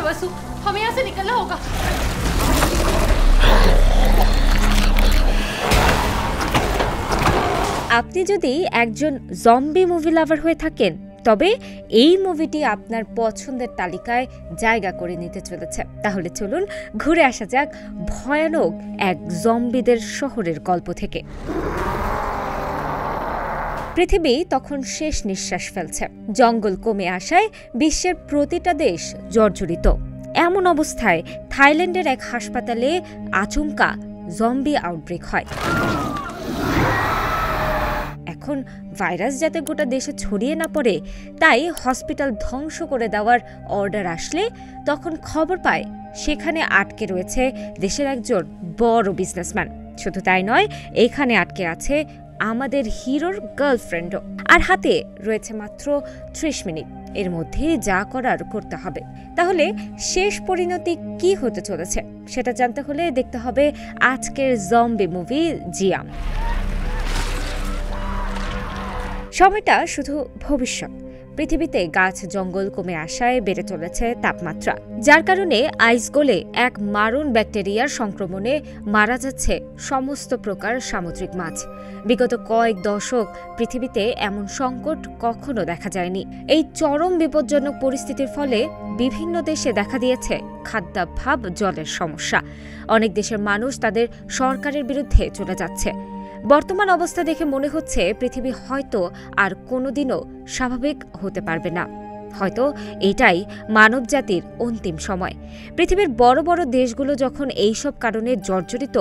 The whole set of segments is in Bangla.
वसु, हमें यहाँ से निकलना होगा। আপনি যদি একজন জম্বি মুভি লাভার হয়ে থাকেন তবে এই মুভিটি আপনার পছন্দের তালিকায় জায়গা করে নিতে চলেছে। তাহলে চলুন ঘুরে আসা যাক ভয়ানক এক জম্বিদের শহরের গল্প থেকে। পৃথিবী তখন শেষ নিঃশ্বাস ফেলছে, জঙ্গল কমে আসায় বিশ্বের প্রতিটা দেশ জর্জরিত। এমন অবস্থায় থাইল্যান্ডের এক হাসপাতালে আচমকা জম্বি আউটব্রেক হয়। এখন ভাইরাস যাতে গোটা দেশে ছড়িয়ে না পড়ে তাই হসপিটাল ধ্বংস করে দেওয়ার অর্ডার আসলে তখন খবর পায় সেখানে আটকে রয়েছে দেশের একজন বড় বিজনেসম্যান। শুধু তাই নয়, এখানে আটকে আছে আমাদের হিরোর গার্লফ্রেন্ডও। আর হাতে রয়েছে মাত্র 30 মিনিট, এর মধ্যে যা করার করতে হবে। তাহলে শেষ পরিণতি কি হতে চলেছে সেটা জানতে হলে দেখতে হবে আজকের জম্বি মুভি জিয়াম। সময়টা শুধু ভবিষ্যৎ। পৃথিবীতে গাছ জঙ্গল কমে আসায় বেড়ে চলেছে তাপমাত্রা, যার কারণে আইস গলে এক মারণ ব্যাকটেরিয়ার সংক্রমণে মারা যাচ্ছে সমস্ত প্রকার সামুদ্রিক মাছ। বিগত কয়েক দশক পৃথিবীতে এমন সংকট কখনো দেখা যায়নি। এই চরম বিপজ্জনক পরিস্থিতির ফলে বিভিন্ন দেশে দেখা দিয়েছে খাদ্যাভাব, জলের সমস্যা। অনেক দেশের মানুষ তাদের সরকারের বিরুদ্ধে চলে যাচ্ছে। বর্তমান অবস্থা দেখে মনে হচ্ছে পৃথিবী হয়তো আর কোনোদিনও স্বাভাবিক হতে পারবে না। হয়তো এটাই মানবজাতির অন্তিম সময়। পৃথিবীর বড় বড় দেশগুলো যখন এইসব কারণে জর্জরিত,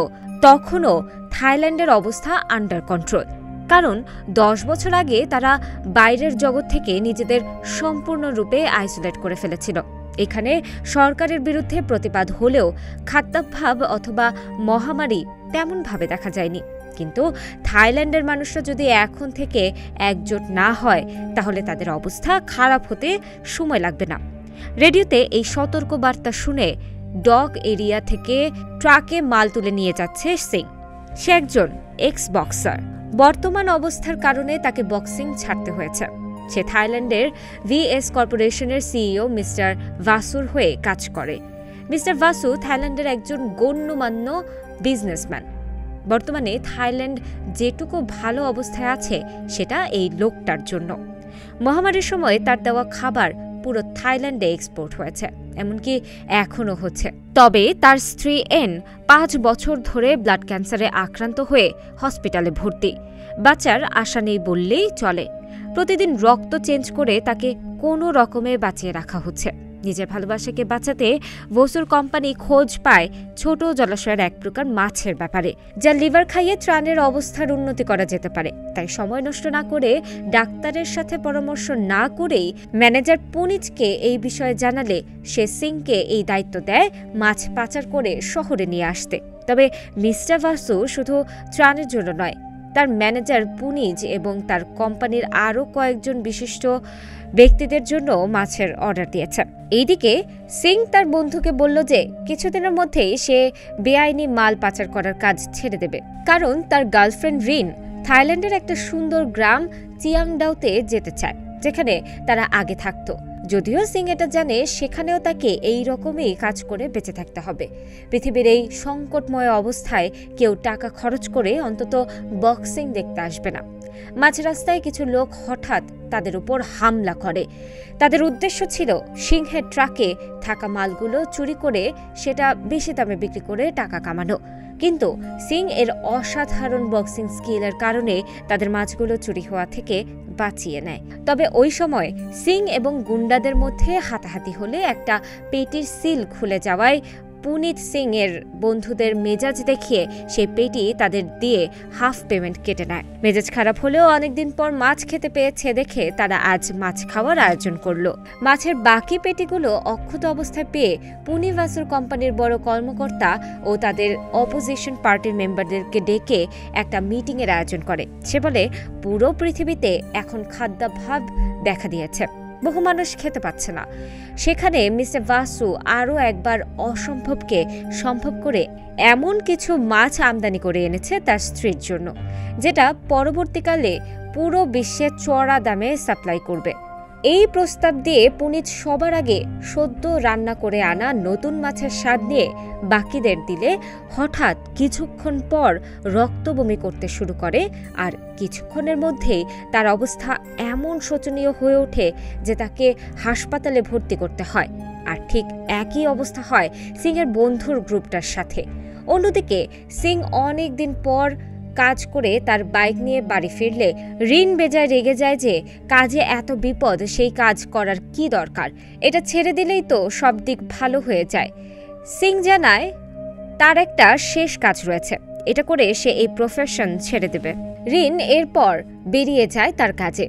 তখনও থাইল্যান্ডের অবস্থা আন্ডার কন্ট্রোল। কারণ 10 বছর আগে তারা বাইরের জগৎ থেকে নিজেদের সম্পূর্ণরূপে আইসোলেট করে ফেলেছিল। এখানে সরকারের বিরুদ্ধে প্রতিবাদ হলেও খাদ্যাভাব অথবা মহামারী তেমনভাবে দেখা যায়নি। কিন্তু থাইল্যান্ডের মানুষরা যদি এখন থেকে একজোট না হয় তাহলে তাদের অবস্থা খারাপ হতে সময় লাগবে না। রেডিওতে এই সতর্ক বার্তা শুনে ডগ এরিয়া থেকে ট্রাকে মাল তুলে নিয়ে যাচ্ছে সিং। সে একজন এক্স বক্সার। বর্তমান অবস্থার কারণে তাকে বক্সিং ছাড়তে হয়েছে। সে থাইল্যান্ডের ভিএস কর্পোরেশনের সিইও মিস্টার ভাসুর হয়ে কাজ করে। মিস্টার ভাসু থাইল্যান্ডের একজন গণ্যমান্য বিজনেসম্যান। বর্তমানে থাইল্যান্ড যেটুকু ভালো অবস্থায় আছে সেটা এই লোকটার জন্য। মহামারীর সময় তার দেওয়া খাবার পুরো থাইল্যান্ডে এক্সপোর্ট হয়েছে, এমনকি এখনও হচ্ছে। তবে তার স্ত্রী এন 5 বছর ধরে ব্লাড ক্যান্সারে আক্রান্ত হয়ে হসপিটালে ভর্তি। বাঁচার আশা নেই বললেই চলে। প্রতিদিন রক্ত চেঞ্জ করে তাকে কোনো রকমে বাঁচিয়ে রাখা হচ্ছে। নিজের ভালোবাসাকে বাঁচাতে ভসুর কোম্পানি খোঁজ পায় ছোট জলাশয়ের এক প্রকার মাছের ব্যাপারে, যা লিভার খাইয়ে ত্রাণের অবস্থার উন্নতি করা যেতে পারে। তাই সময় নষ্ট না করে, ডাক্তারের সাথে পরামর্শ না করেই ম্যানেজার পুনিজকে এই বিষয়ে জানালে সে সিংকে এই দায়িত্ব দেয় মাছ পাচার করে শহরে নিয়ে আসতে। তবে মিস্টার ভাসু শুধু ত্রাণের জন্য নয়, তার ম্যানেজার পুনিজ এবং তার কোম্পানির আরও কয়েকজন বিশিষ্ট ব্যক্তিদের জন্য মাছের অর্ডার দিয়েছে। এইদিকে সিং তার বন্ধুকে বলল যে কিছুদিনের মধ্যেই সে বেআইনি মাল পাচার করার কাজ ছেড়ে দেবে, কারণ তার গার্লফ্রেন্ড রিন থাইল্যান্ডের একটা সুন্দর গ্রাম চিয়াংডাওতে যেতে চায়, যেখানে তারা আগে থাকত। যদিও সিং এটা জানে সেখানেও তাকে এই রকমই কাজ করে বেঁচে থাকতে হবে। পৃথিবীর এই সংকটময় অবস্থায় কেউ টাকা খরচ করে অন্তত বক্সিং দেখতে আসবে না। মাঝ রাস্তায় কিছু লোক হঠাৎ তাদের উপর হামলা করে। তাদের উদ্দেশ্য ছিল সিংহের ট্রাকে থাকা মালগুলো চুরি করে সেটা বেশি দামে বিক্রি করে টাকা কামানো। কিন্তু সিং এর অসাধারণ বক্সিং স্কিলের কারণে তাদের মাছগুলো চুরি হওয়া থেকে বাঁচিয়ে নেয়। তবে ওই সময় সিং এবং গুন্ডাদের মধ্যে হাতাহাতি হলে একটা পেটির সিল খুলে যাওয়ায় পুনিত সিং এর বন্ধুদের মেজাজ দেখিয়ে সেই পেটি তাদের দিয়ে হাফ পেমেন্ট কেটে নেয়। মেজাজ খারাপ হলেও অনেকদিন পর মাছ খেতে পেয়েছে দেখে তারা আজ মাছ খাওয়ার আয়োজন করলো। মাছের বাকি পেটিগুলো অক্ষত অবস্থায় পেয়ে পুনিভাসুর কোম্পানির বড় কর্মকর্তা ও তাদের অপোজিশন পার্টির মেম্বারদেরকে ডেকে একটা মিটিংয়ের আয়োজন করে। সে বলে পুরো পৃথিবীতে এখন খাদ্যাভাব দেখা দিয়েছে, বহু মানুষ খেতে পাচ্ছে না। সেখানে মিস্টার ভাসু আরও একবার অসম্ভবকে সম্ভব করে এমন কিছু মাছ আমদানি করে এনেছে তার স্ত্রীর জন্য, যেটা পরবর্তীকালে পুরো বিশ্বে চড়া দামে সাপ্লাই করবে। এই প্রস্তাব দিয়ে পুনিত সবার আগে সদ্য রান্না করে আনা নতুন মাছের স্বাদ নিয়ে বাকিদের দিলে হঠাৎ কিছুক্ষণ পর রক্তবমি করতে শুরু করে, আর কিছুক্ষণের মধ্যেই তার অবস্থা এমন শোচনীয় হয়ে ওঠে যে তাকে হাসপাতালে ভর্তি করতে হয়। আর ঠিক একই অবস্থা হয় সিংয়ের বন্ধুর গ্রুপটার সাথে। অন্যদিকে সিং অনেক দিন পর কাজ করে তার বাইক নিয়ে বাড়ি ফিরলে রিন বেজায় রেগে যায় যে কাজে এত বিপদ, সেই কাজ করার কি দরকার, এটা ছেড়ে দিলেই তো সব দিক ভালো হয়ে যায়। সিং জানায় তার একটা শেষ কাজ রয়েছে, এটা করে সে এই প্রফেশন ছেড়ে দেবে। রিন এরপর বেরিয়ে যায় তার কাজে।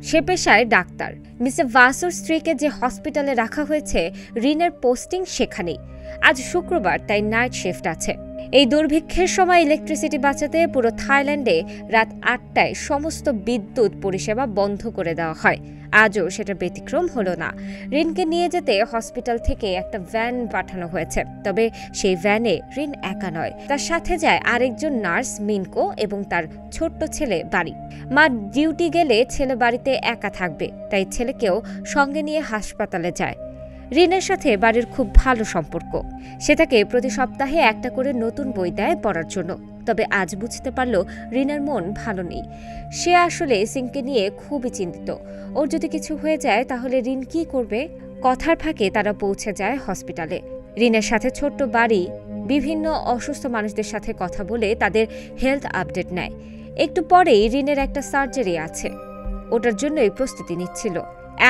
সে পেশায় ডাক্তার। মিস্টার ভাসুর স্ত্রীকে যে হসপিটালে রাখা হয়েছে রিনের পোস্টিং সেখানেই। আজ শুক্রবার, তাই নাইট শিফট আছে। এই দুর্ভিক্ষের সময় ইলেকট্রিসিটি বাঁচাতে পুরো থাইল্যান্ডে রাত ৮টায় সমস্ত বিদ্যুৎ পরিষেবা বন্ধ করে দেওয়া হয়। আজও সেটা ব্যতিক্রম হলো না। রিনকে নিয়ে যেতে হসপিটাল থেকে একটা ভ্যান পাঠানো হয়েছে, তবে সেই ভ্যানে রিন একা নয়, তার সাথে যায় আরেকজন নার্স মিনকো এবং তার ছোট্ট ছেলে বাড়ি। মা ডিউটি গেলে ছেলে বাড়িতে একা থাকবে, তাই ছেলেকেও সঙ্গে নিয়ে হাসপাতালে যায়। রিনের সাথে বাড়ির খুব ভালো সম্পর্ক। সে তাকে প্রতি সপ্তাহে একটা করে নতুন বই দেয় পড়ার জন্য। তবে আজ বুঝতে পারল রিনের মন ভালো নেই। সে আসলে সিংকে নিয়ে খুবই চিন্তিত। ওর যদি কিছু হয়ে যায় তাহলে রিন কি করবে? কথার ফাঁকে তারা পৌঁছে যায় হসপিটালে। রিনের সাথে ছোট্ট বাড়ি বিভিন্ন অসুস্থ মানুষদের সাথে কথা বলে তাদের হেলথ আপডেট নেয়। একটু পরেই রিনের একটা সার্জারি আছে, ওটার জন্যই প্রস্তুতি নিচ্ছিল।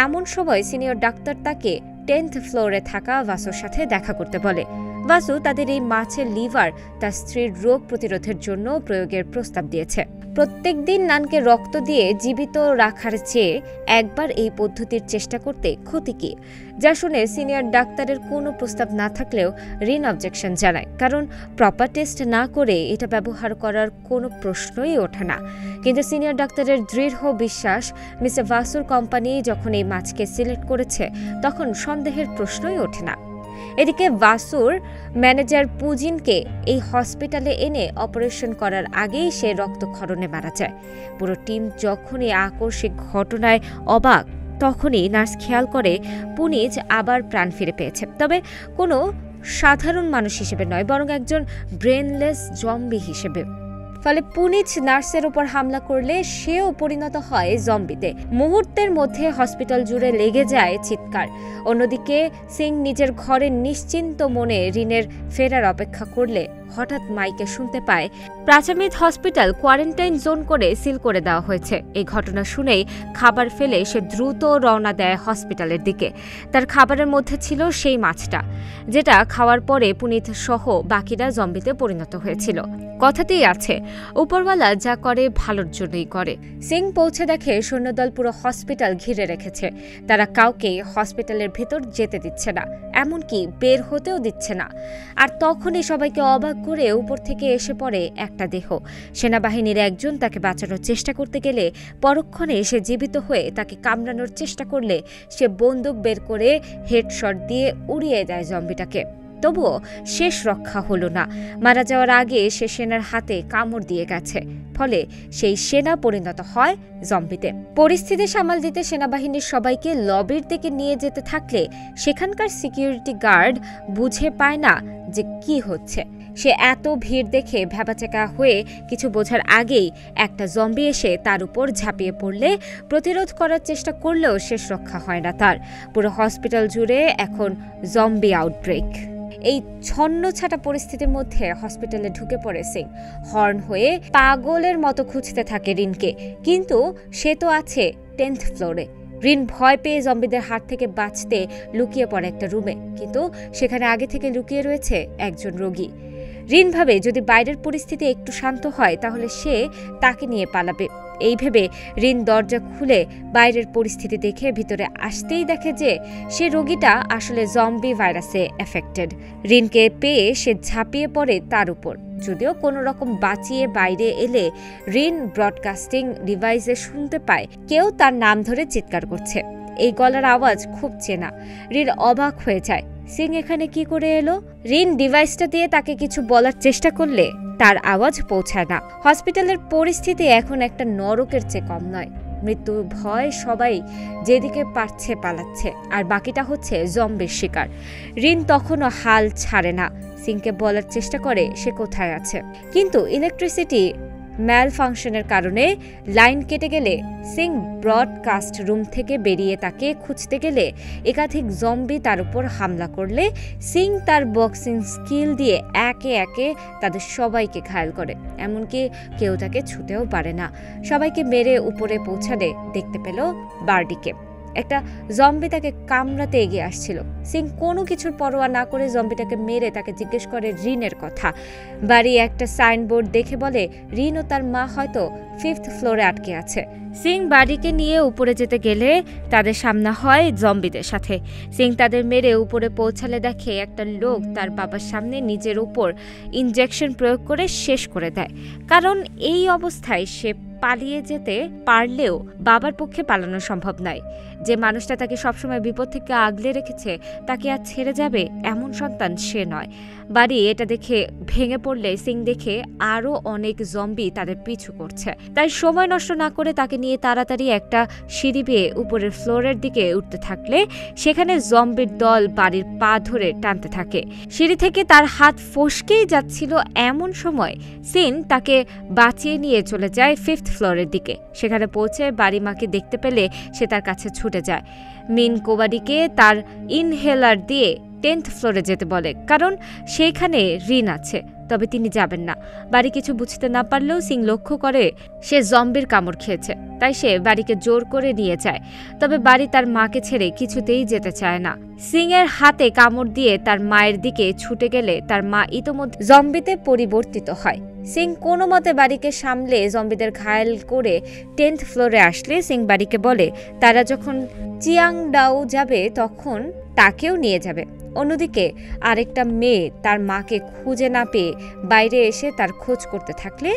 এমন সময় সিনিয়র ডাক্তার তাকে 10th ফ্লোরে থাকা ভাসুর সাথে দেখা করতে বলে। ভাসু তাদের এই মাছের লিভার তার স্ত্রীর রোগ প্রতিরোধের জন্য প্রয়োগের প্রস্তাব দিয়েছে। প্রত্যেক দিন নানকে রক্ত দিয়ে জীবিত রাখার চেয়ে একবার এই পদ্ধতির চেষ্টা করতে ক্ষতি কি? যা শুনে সিনিয়র ডাক্তারের কোনো প্রস্তাব না থাকলেও রিন অবজেকশন জানায়, কারণ প্রপার টেস্ট না করে এটা ব্যবহার করার কোনো প্রশ্নই ওঠে না। কিন্তু সিনিয়র ডাক্তারের দৃঢ় বিশ্বাস মিস্টার ভাসুর কোম্পানি যখন এই মাছকে সিলেক্ট করেছে তখন সন্দেহের প্রশ্নই ওঠে না। এদিকে ভাসুর ম্যানেজার পুজিনকে এই হসপিটালে এনে অপারেশন করার আগেই সে রক্তক্ষরণে মারা যায়। পুরো টিম যখনই আকস্মিক ঘটনায় অবাক, তখনই নার্স খেয়াল করে পুনিজ আবার প্রাণ ফিরে পেয়েছে, তবে কোনো সাধারণ মানুষ হিসেবে নয়, বরং একজন ব্রেনলেস জম্বি হিসেবে। ফলে পুনিজ নার্সের উপর হামলা করলে সেও পরিণত হয় জম্বিতে। মুহূর্তের মধ্যে হসপিটাল জুড়ে লেগে যায় চিৎকার। অন্যদিকে সিং নিজের ঘরে নিশ্চিন্ত মনে রিনের ফেরার অপেক্ষা করলে হঠাৎ মাইকে শুনতে পায় প্রাচামিত হসপিটাল কোয়ারেন্টাইন জোন করে সিল করে দেওয়া হয়েছে। এই ঘটনা শুনেই খাবার ফেলে সে দ্রুত রওনা দেয় হসপিটালের দিকে। তার খাবারের মধ্যে ছিল সেই মাছটা, যেটা খাওয়ার পরে পুনিত সহ বাকিরা জম্বিতে পরিণত হয়েছিল। কথাতেই আছে, উপরওয়ালা যা করে ভালোর জন্যই করে। সিং পৌঁছে দেখে সৈন্যদল পুরো হসপিটাল ঘিরে রেখেছে। তারা কাউকে হসপিটালের ভেতর যেতে দিচ্ছে না, এমনকি বের হতেও দিচ্ছে না। আর তখনই সবাইকে অবাক করে উপর থেকে এসে পড়ে একটা দেহ। সেনাবাহিনীর একজন তাকে বাঁচানোর চেষ্টা করতে গেলে পরক্ষণে সে জীবিত হয়ে তাকে কামড়ানোর চেষ্টা করলে সে বন্দুক বের করে হেডশট দিয়ে উড়িয়ে দেয় জম্বিটাকে। তবুও শেষ রক্ষা হলো না। মারা যাওয়ার আগে সে সেনার হাতে কামড় দিয়ে গেছে, ফলে সেই সেনা পরিণত হয় জম্বিতে। পরিস্থিতি সামাল দিতে সেনাবাহিনীর সবাইকে লবির দিকে নিয়ে যেতে থাকলে সেখানকার সিকিউরিটি গার্ড বুঝে পায় না যে কি হচ্ছে। সে এত ভিড় দেখে ভ্যাবাচেকা হয়ে কিছু বোঝার আগেই একটা জম্বি এসে তার উপর ঝাঁপিয়ে পড়লে প্রতিরোধ করার চেষ্টা করলেও শেষ রক্ষা হয় না তার। পুরো হসপিটাল জুড়ে এখন জম্বি আউটব্রেক। এই ছন্নছাটা পরিস্থিতির মধ্যে হসপিটালে ঢুকে পড়ে সিং। হর্ন হয়ে পাগলের মতো খুঁজতে থাকে রিনকে, কিন্তু সে তো আছে 10th ফ্লোরে। রিন ভয় পেয়ে জম্বিদের হাত থেকে বাঁচতে লুকিয়ে পড়ে একটা রুমে, কিন্তু সেখানে আগে থেকে লুকিয়ে রয়েছে একজন রোগী। রিন ভাবে যদি বাইরের পরিস্থিতি একটু শান্ত হয় তাহলে সে তাকে নিয়ে পালাবে। এই ভেবে রিন দরজা খুলে বাইরের পরিস্থিতি দেখে ভিতরে আসতেই দেখে যে সে রোগীটা আসলে জম্বি ভাইরাসে এফেক্টেড। রিনকে পেয়ে সে ঝাঁপিয়ে পড়ে তার উপর। যদিও কোনো রকম বাঁচিয়ে বাইরে এলে রিন ব্রডকাস্টিং ডিভাইসে শুনতে পায় কেউ তার নাম ধরে চিৎকার করছে। এই গলার আওয়াজ খুব চেনা। রিন অবাক হয়ে যায়, সিং এখানে কি করে এলো? রিন ডিভাইসটা দিয়ে তাকে কিছু বলার চেষ্টা করলে তার আওয়াজ পৌঁছায় না। হসপিটালের পরিস্থিতি এখন একটা নরকের চেয়ে কম নয়। মৃত্যু ভয় সবাই যেদিকে পারছে পালাচ্ছে, আর বাকিটা হচ্ছে জম্বির শিকার। রিন তখনও হাল ছাড়ে না, সিংকে বলার চেষ্টা করে সে কোথায় আছে, কিন্তু ইলেকট্রিসিটি ম্যাল ফাংশনের কারণে লাইন কেটে গেলে সিং ব্রডকাস্ট রুম থেকে বেরিয়ে তাকে খুঁজতে গেলে একাধিক জম্বি তার উপর হামলা করলে সিং তার বক্সিং স্কিল দিয়ে একে একে তাদের সবাইকে ঘায়েল করে, এমনকি কেউ তাকে ছুঁতেও পারে না। সবাইকে মেরে উপরে পৌঁছালে দেখতে পেল বার্ডিকে। একটা জম্বি তাকে কামড়াতে এগিয়ে আসছিল। সিং কোনো কিছুর পরোয়া না করে জম্বিটাকে মেরে তাকে জিজ্ঞেস করে রিনের কথা। বাড়ি একটা সাইনবোর্ড দেখে বলে রিন ও তার মা হয়তো 5th ফ্লোরে আটকে আছে। সিং বাড়িকে নিয়ে উপরে যেতে গেলে তাদের সামনা হয় জম্বিদের সাথে। সিং তাদের মেরে উপরে পৌঁছালে দেখে একটা লোক তার বাবার সামনে নিজের উপর ইনজেকশন প্রয়োগ করে শেষ করে দেয়, কারণ এই অবস্থায় সে পালিয়ে যেতে পারলেও বাবার পক্ষে পালানো সম্ভব নয়। যে মানুষটা তাকে সবসময় বিপদ থেকে আগলে রেখেছে তাকে আর ছেড়ে যাবে এমন সন্তান সে নয়। বাড়ি এটা দেখে ভেঙে পড়লে সিং দেখে আরও অনেক জম্বি তাদের পিছু করছে, তাই সময় নষ্ট না করে তাকে নিয়ে তাড়াতাড়ি একটা সিঁড়ি বেয়ে উপরের ফ্লোরের দিকে উঠতে থাকলে সেখানে জম্বির দল বাড়ির পা ধরে টানতে থাকে। সিঁড়ি থেকে তার হাত ফসকেই যাচ্ছিল এমন সময় সিন তাকে বাঁচিয়ে নিয়ে চলে যায় 5th ফ্লোরের দিকে। সেখানে পৌঁছে বাড়ি মাকে দেখতে পেলে সে তার কাছে ছুটে যায়। মিন কোবাডিকে তার ইনহেলার দিয়ে 10th ফ্লোরে যেতে বলে, কারণ সেইখানে রিন আছে, তবে তিনি যাবেন না। বাড়ি কিছু বুঝতে না পারলেও সিং লক্ষ্য করে সে জম্বির কামড় খেয়েছে, তাই সে বাড়িকে জোর করে নিয়ে যায়। তবে বাড়ি তার মাকে ছেড়ে কিছুতেই যেতে চায় না। সিং এর হাতে কামড় দিয়ে তার মায়ের দিকে ছুটে গেলে তার মা ইতোমধ্যে জম্বিতে পরিবর্তিত হয়। সিং কোনো মতে বাড়িকে সামলে জম্বিদের ঘায়েল করে 10th ফ্লোরে আসলে সিং বাড়িকে বলে তারা যখন চিয়াংডাও যাবে তখন তাকেও নিয়ে যাবে। অন্যদিকে আরেকটা মেয়ে তার মাকে খুঁজে না পেয়ে বাইরে এসে তার খোঁজ করতে থাকলে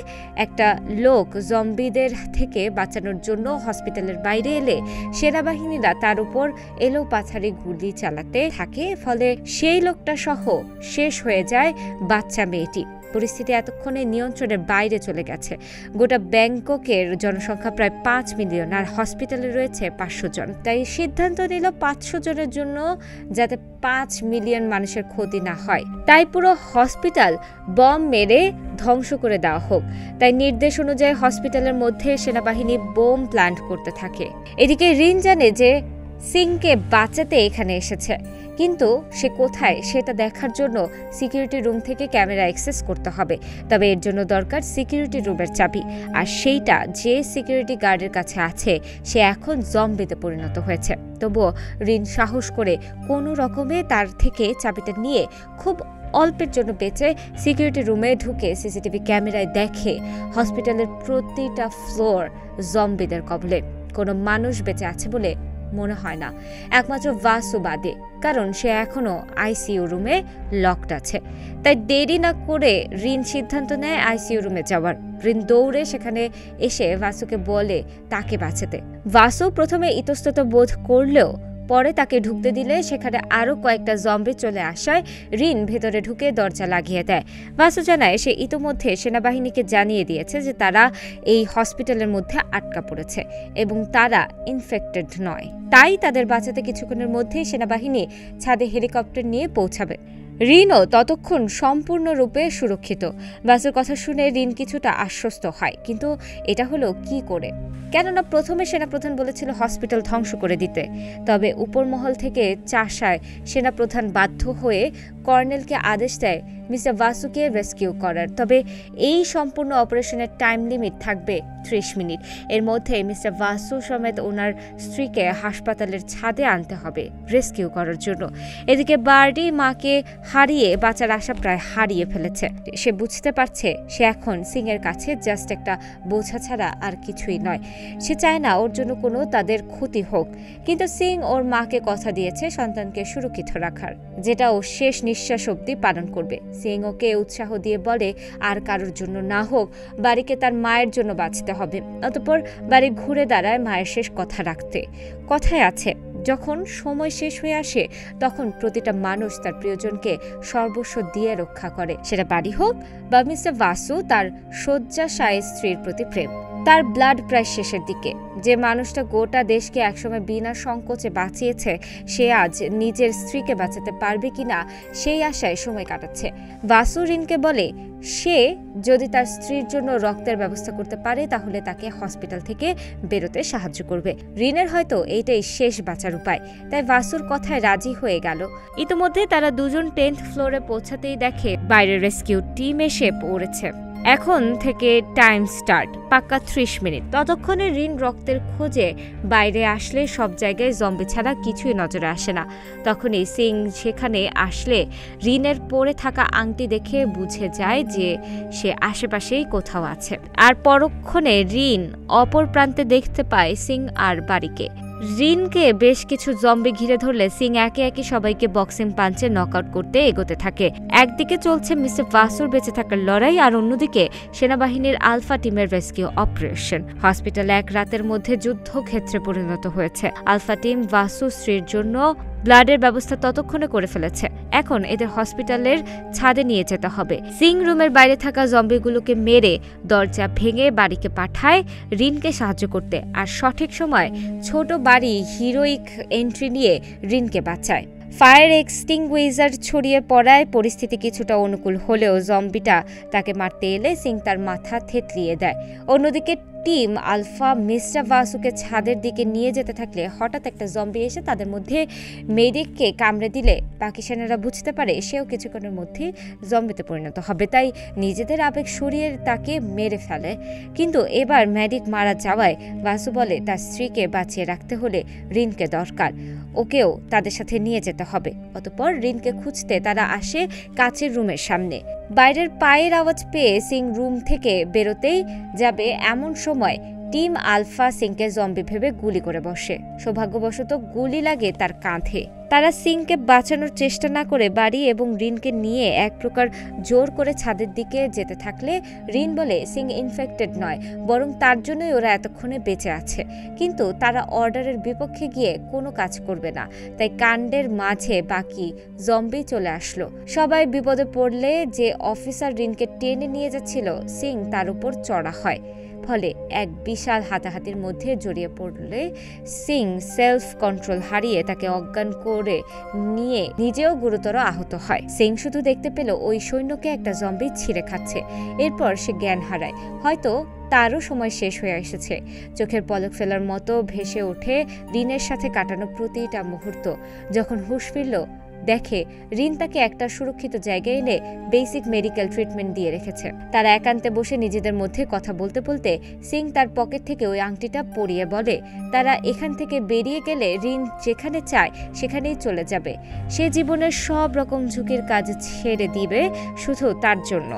একটা লোক জম্বিদের থেকে বাঁচানোর জন্য হসপিটালের বাইরে এলে সেনাবাহিনীরা তার উপর এলোপাথারি গুলি চালাতে থাকে, ফলে সেই লোকটা সহ শেষ হয়ে যায় বাচ্চা মেয়েটি। পরিস্থিতি এতক্ষণে নিয়ন্ত্রণের বাইরে চলে গেছে। গোটা ব্যাংককের জনসংখ্যা প্রায় 5 মিলিয়ন, আর হসপিটালে রয়েছে 500 জন। তাই সিদ্ধান্ত নিল 500 জনের জন্য যাতে 5 মিলিয়ন মানুষের ক্ষতি না হয়, তাই পুরো হসপিটাল বম মেরে ধ্বংস করে দেওয়া হোক। তাই নির্দেশ অনুযায়ী হসপিটালের মধ্যে সেনাবাহিনী বোম প্ল্যান্ট করতে থাকে। এদিকে রিন জানে যে সিংকে বাঁচাতে এখানে এসেছে, কিন্তু সে কোথায় সেটা দেখার জন্য সিকিউরিটি রুম থেকে ক্যামেরা অ্যাক্সেস করতে হবে। তবে এর জন্য দরকার সিকিউরিটি রুমের চাবি, আর সেইটা যে সিকিউরিটি গার্ডের কাছে আছে সে এখন জম্বিতে পরিণত হয়েছে। তবুও রিন সাহস করে কোনো রকমে তার থেকে চাবিটা নিয়ে খুব অল্পের জন্য বেঁচে সিকিউরিটি রুমে ঢুকে সিসিটিভি ক্যামেরায় দেখে হসপিটালের প্রতিটা ফ্লোর জম্বিদের কবলে। কোনো মানুষ বেঁচে আছে বলে মনে হয় না, একমাত্র ভাসু বাদে, কারণ সে এখনো আইসিইউ রুমে লকড আছে। তাই দেরি না করে রিন সিদ্ধান্ত নেয় আইসিইউ রুমে যাওয়ার। রিন দৌড়ে সেখানে এসে ভাসুকে বলে তাকে বাঁচাতে। ভাসু প্রথমে ইতস্তত বোধ করলেও পরে তাকে ঢুকতে দিলে সেখানে আরও কয়েকটা জম্বি চলে আসায় রিন ভেতরে ঢুকে দরজা লাগিয়ে দেয়। ভাসু জানায় সে ইতোমধ্যে সেনাবাহিনীকে জানিয়ে দিয়েছে যে তারা এই হসপিটালের মধ্যে আটকা পড়েছে এবং তারা ইনফেক্টেড নয়, তাই তাদের বাঁচাতে কিছুক্ষণের মধ্যেই সেনাবাহিনী ছাদে হেলিকপ্টার নিয়ে পৌঁছাবে। রিনও ততক্ষণ সম্পূর্ণরূপে সুরক্ষিত। ভাসুর কথা শুনে রিন কিছুটা আশ্বস্ত হয়, কিন্তু এটা হলো কি করে? কেননা প্রথমে সেনাপ্রধান বলেছিল হসপিটাল ধ্বংস করে দিতে, তবে উপরমহল থেকে চাষায় সেনাপ্রধান বাধ্য হয়ে কর্নেলকে আদেশ দেয় মিস্টার ভাসুকে রেস্কিউ করার। তবে এই সম্পূর্ণ অপারেশনের টাইম লিমিট থাকবে 30 মিনিট। এর মধ্যে মিস্টার ভাসু সমেত ওনার স্ত্রীকে হাসপাতালের ছাদে আনতে হবে রেস্কিউ করার জন্য। এদিকে বার্ডি মাকে হারিয়ে বাঁচার আশা প্রায় হারিয়ে ফেলেছে। সে বুঝতে পারছে সে এখন সিং এর কাছে জাস্ট একটা বোঝা ছাড়া আর কিছুই নয়। সে চায় না ওর জন্য কোনো তাদের ক্ষতি হোক, কিন্তু সিং ওর মাকে কথা দিয়েছে সন্তানকে সুরক্ষিত রাখার, যেটা ও শেষ নিঃশ্বাস অবধি পালন করবে। সিং ওকে উৎসাহ দিয়ে বলে আর কারোর জন্য না হোক বাড়িকে তার মায়ের জন্য বাঁচতে হবে। অতঃপর বাড়ি ঘুরে দাঁড়ায় মায়ের শেষ কথা রাখতে। কথায় আছে যখন সময় শেষ হয়ে আসে তখন প্রতিটা মানুষ তার প্রিয়জনকে সর্বস্ব দিয়ে রক্ষা করে, সেটা বাড়ি হোক বা মিস্টার ভাসু তার শয্যাশায়ী স্ত্রীর প্রতি প্রেম। তার ব্লাড প্রায় শেষের দিকে। যে মানুষটা গোটা দেশকে একসময় বিনা সংকোচে বাঁচিয়েছে, সে আজ নিজের স্ত্রীকে বাঁচাতে পারবে কিনা সেই আশায় সময় কাটাচ্ছে। বাসু রিনকে বলে সে যদি তার স্ত্রীর জন্য রক্তের ব্যবস্থা করতে পারে তাহলে তাকে হসপিটাল থেকে বেরোতে সাহায্য করবে। রিনের হয়তো এইটাই শেষ বাঁচার উপায়, তাই বাসুর কথায় রাজি হয়ে গেল। ইতিমধ্যে তারা দুজন 10th ফ্লোরে পৌঁছাতেই দেখে বাইরের রেস্কিউ টিম এসে পড়েছে। এখন থেকে টাইম স্টার্ট, পাক্কা 30 মিনিট। ততক্ষণে রিন রক্তের খোঁজে বাইরে আসলে সব জায়গায় জম্বি ছাড়া কিছুই নজরে আসে না। তখনই সিং সেখানে আসলে রিনের পরে থাকা আংটি দেখে বুঝে যায় যে সে আশেপাশেই কোথাও আছে। আর পরক্ষণে রিন অপর প্রান্তে দেখতে পায় সিং আর বাড়িকে। রিনকে বেশ কিছু জম্বি ঘিরে ধরলে সিং একে একে সবাইকে বক্সিং পাঞ্চে নকআউট করতে এগোতে থাকে। একদিকে চলছে মিস্টার বাসুর বেঁচে থাকার লড়াই, আর অন্যদিকে সেনাবাহিনীর আলফা টিমের রেস্কিউ অপারেশন। হসপিটাল এক রাতের মধ্যে যুদ্ধক্ষেত্রে পরিণত হয়েছে। আলফা টিম বাসু স্ত্রীর জন্য ব্লাডের ব্যবস্থা ততক্ষণে করে ফেলেছে। এখন এদের হসপিটালের ছাদে নিয়ে যেতে হবে। সিং রুমের বাইরে থাকা জম্বিগুলোকে মেরে দরজা ভেঙে বাড়িকে পাঠায় রিনকে সাহায্য করতে। আর সঠিক সময় ছোট বাড়ি হিরোইক এন্ট্রি নিয়ে রিনকে বাঁচায়। ফায়ার এক্সটিংগুইজার ছড়িয়ে পড়ায় পরিস্থিতি কিছুটা অনুকূল হলেও জম্বিটা তাকে মারতে এলে সিং তার মাথা থেতলিয়ে দেয়। অন্যদিকে টিম আলফা মিস্টার বাসুকে ছাদের দিকে নিয়ে যেতে থাকলে হঠাৎ একটা জম্বি এসে তাদের মধ্যে মেডিককে কামড়ে দিলে বাকি সেনারা বুঝতে পারে সেও কিছুক্ষণের মধ্যে জম্বিতে পরিণত হবে, তাই নিজেদের আবেগ সরিয়ে তাকে মেরে ফেলে। কিন্তু এবার মেডিক মারা যাওয়ায় বাসু বলে তার স্ত্রীকে বাঁচিয়ে রাখতে হলে রিনকে দরকার, ওকেও তাদের সাথে নিয়ে যেতে হবে। অতঃপর রিনকে খুঁজতে তারা আসে কাচের রুমের সামনে। বাইরের পায়ের আওয়াজ পেয়ে সিং রুম থেকে বেরোতেই যাবে এমন সময় টিম আলফা সিংকে জম্বি ভেবে গুলি করে বসে। সৌভাগ্যবশত গুলি লাগে তার কাঁধে। তারা সিংকে বাঁচানোর চেষ্টা না করে বাড়ি এবং রিনকে নিয়ে এক প্রকার জোর করে ছাদের দিকে যেতে থাকলে রিন বলে সিং ইনফেক্টেড নয়, বরং তার জন্যই ওরা এতক্ষণে বেঁচে আছে। কিন্তু তারা অর্ডারের বিপক্ষে গিয়ে কোনো কাজ করবে না, তাই কাণ্ডের মাঝে বাকি জম্বি চলে আসলো। সবাই বিপদে পড়লে যে অফিসার রিনকে টেনে নিয়ে যাচ্ছিল সিং তার উপর চড়া হয়। ফলে এক বিশাল হাতাহাতির মধ্যে জড়িয়ে পড়লে সিং সেলফ কন্ট্রোল হারিয়ে তাকে অজ্ঞান করে নিয়ে নিজেও গুরুতর আহত হয়। সিং শুধু দেখতে পেল ওই সৈন্যকে একটা জম্বি ছিঁড়ে খাচ্ছে। এরপর সে জ্ঞান হারায়। হয়তো তারও সময় শেষ হয়ে এসেছে। চোখের পলক ফেলার মতো ভেসে ওঠে রিনের সাথে কাটানো প্রতিটা মুহূর্ত। যখন হুঁশ ফিরল দেখে রিন তাকে একটা সুরক্ষিত জায়গায় এনে বেসিক মেডিকেল ট্রিটমেন্ট দিয়ে রেখেছে। তারা একান্তে বসে নিজেদের মধ্যে কথা বলতে বলতে সিং তার পকেট থেকে ওই আংটিটা পরিয়ে বলে তারা এখান থেকে বেরিয়ে গেলে রিন যেখানে চায় সেখানেই চলে যাবে। সে জীবনের সব রকম ঝুঁকির কাজ ছেড়ে দিবে শুধু তার জন্য।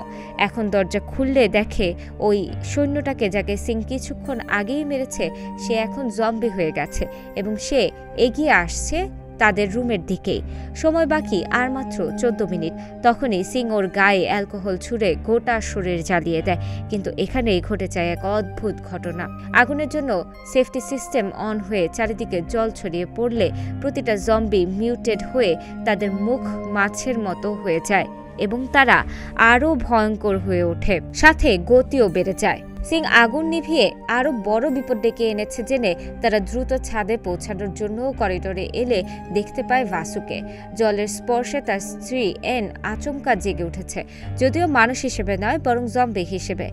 এখন দরজা খুললে দেখে ওই সৈন্যটাকে যাকে সিং কিছুক্ষণ আগেই মেরেছে সে এখন জম্বি হয়ে গেছে এবং সে এগিয়ে আসছে তাদের রুমের দিকেই। সময় বাকি আর মাত্র 14 মিনিট। তখনই সিং ওর গায়ে অ্যালকোহল ছুঁড়ে গোটা শরীর জ্বালিয়ে দেয়। কিন্তু এখানেই ঘটে যায় এক অদ্ভুত ঘটনা। আগুনের জন্য সেফটি সিস্টেম অন হয়ে চারিদিকে জল ছড়িয়ে পড়লে প্রতিটা জম্বি মিউটেড হয়ে তাদের মুখ মাছের মতো হয়ে যায় এবং তারা আরও ভয়ঙ্কর হয়ে ওঠে, সাথে গতিও বেড়ে যায়। সিং আগুন নিভিয়ে আরো বড় বিপদ ডেকে এনেছে জেনে তারা দ্রুত ছাদে পৌঁছানোর জন্য করিডোরে এলে দেখতে পায় বাসুকে। জলের স্পর্শে তার স্ত্রী এন আচমকা জেগে উঠেছে, যদিও মানুষ হিসেবে নয় বরং জম্বি হিসেবে।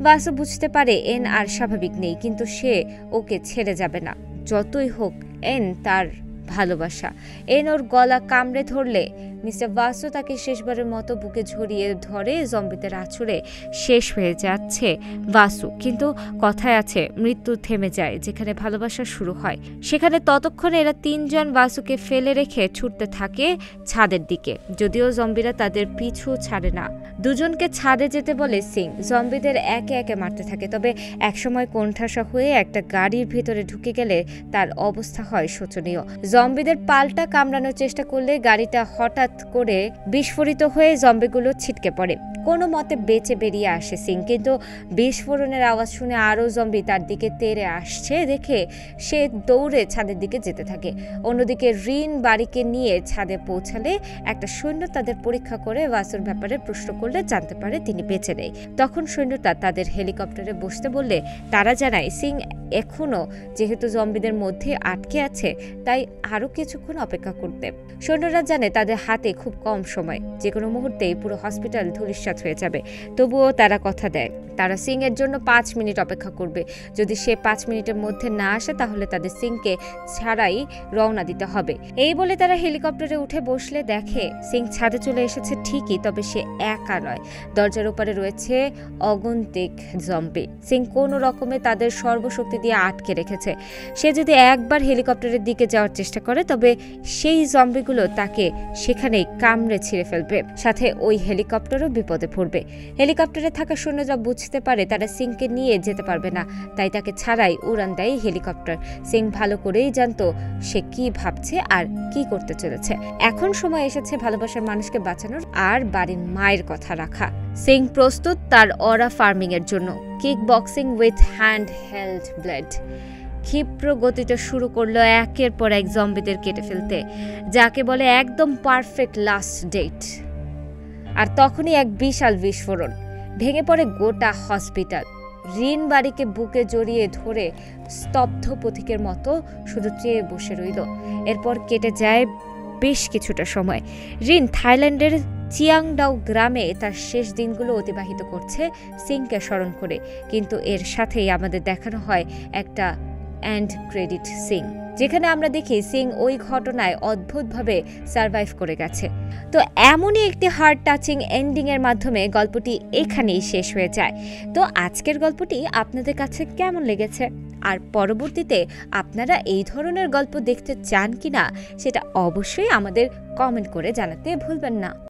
বাসু বুঝতে পারে এন আর স্বাভাবিক নেই, কিন্তু সে ওকে ছেড়ে যাবে না যতই হোক। এন তার ভালোবাসা। এন ওর গলা কামড়ে ধরলে মিস্টার বাসু তাকে শেষবারের মতো বুকে ঝরিয়ে ধরে জম্বিদের আছড়ে শেষ হয়ে যাচ্ছে বাসু। কিন্তু কথায় আছে মৃত্যু থেমে যায় যেখানে ভালোবাসা শুরু হয়। সেখানে ততক্ষণে এরা তিনজন বাসুকে ফেলে রেখে ছুটতে থাকে ছাদের দিকে, যদিও জম্বিরা তাদের পিছু ছাড়ে না। দুজনকে ছাদে যেতে বলে সিং। জম্বিদের একে একে মারতে থাকে, তবে একসময় কোণঠাসা হয়ে একটা গাড়ির ভিতরে ঢুকে গেলে তার অবস্থা হয় শোচনীয়। জম্বিদের পাল্টা কামড়ানোর চেষ্টা করলে গাড়িটা হঠাৎ করে বিস্ফোরিত হয়ে জম্বিগুলো ছিটকে পড়ে। কোনো মতে বেঁচে বেরিয়ে আসে সিং, কিন্তু বিস্ফোরণের আওয়াজ শুনে আরও জম্বি তার দিকে তেড়ে আসছে দেখে সে দৌড়ে ছাদের দিকে যেতে থাকে। অন্যদিকে রিন বাড়িকে নিয়ে ছাদে পৌঁছালে একটা সৈন্য তাদের পরীক্ষা করে ওয়াসুর ব্যাপারে প্রশ্ন করলে জানতে পারে তিনি বেঁচে নেই। তখন সৈন্যটা তাদের হেলিকপ্টারে বসতে বললে তারা জানায় সিং এখনও যেহেতু জম্বিদের মধ্যে আটকে আছে তাই আরও কিছুক্ষণ অপেক্ষা করতে। সৈন্যরা জানে তাদের হাতে খুব কম সময়, যে কোনো মুহূর্তেই পুরো হসপিটাল ধূলিসাৎ হয়ে যাবে। তবুও তারা কথা দেয় তারা সিং এর জন্য 5 মিনিট অপেক্ষা করবে। যদি সে 5 মিনিটের মধ্যে না আসে তাহলে তাদের সিংকে ছাড়াই রওনা দিতে হবে। এই বলে তারা হেলিকপ্টারে উঠে বসলে দেখে সিং ছাদে চলে এসেছে ঠিকই, তবে সে একা নয়, দরজার উপরে রয়েছে অগন্তিক জম্বি। সিং কোনো রকমে তাদের সর্বশক্তি দিয়ে আটকে রেখেছে। সে যদি একবার হেলিকপ্টারের দিকে যাওয়ার চেষ্টা করে তবে সেই জম্বিগুলো তাকে সেখানেই কামড়ে ছিঁড়ে ফেলবে, সাথে ওই হেলিকপ্টারও বিপদে পড়বে। হেলিকপ্টারে থাকা সৈন্যরা বুঝতে পারে তারা সিংকে নিয়ে যেতে পারবে না, তাই তাকে ছাড়াই উড়ান দেয় হেলিকপ্টার। সিং ভালো করেই জানতো সে কি ভাবছে আর কি করতে চলেছে। এখন সময় এসেছে ভালোবাসার মানুষকে বাঁচানোর আর বাড়ির মায়ের কথা রাখা। সিং প্রস্তুত তার অরা ফার্মিং এর জন্য। Kick boxing with hand held blade ক্ষিপ্র গতিতে শুরু করলো একের পর এক জম্বিদের কেটে ফেলতে, যাকে বলে একদম পারফেক্ট লাস্ট ডেট। আর তখনই এক বিশাল বিস্ফোরণ, ভেঙে পড়ে গোটা হসপিটাল। রিন বাড়িকে বুকে জড়িয়ে ধরে স্তব্ধ পথিকের মতো শুধু চেয়ে বসে রইল। এরপর কেটে যায় বেশ কিছুটা সময়। রিন থাইল্যান্ডের চিয়াংডাও গ্রামে তার শেষ দিনগুলো অতিবাহিত করছে সিংকে স্মরণ করে, কিন্তু এর সাথেই আমাদের দেখানো হয় একটা এন্ড ক্রেডিট সিন, যেখানে আমরা দেখি সিং ওই ঘটনায় অদ্ভুতভাবে সারভাইভ করে গেছে। তো এমনই একটি হার্ট টাচিং এন্ডিং এর মাধ্যমে গল্পটি এখানেই শেষ হয়ে যায়। তো আজকের গল্পটি আপনাদের কাছে কেমন লেগেছে, আর পরবর্তীতে আপনারা এই ধরনের গল্প দেখতে চান কিনা সেটা অবশ্যই আমাদের কমেন্ট করে জানাতে ভুলবেন না।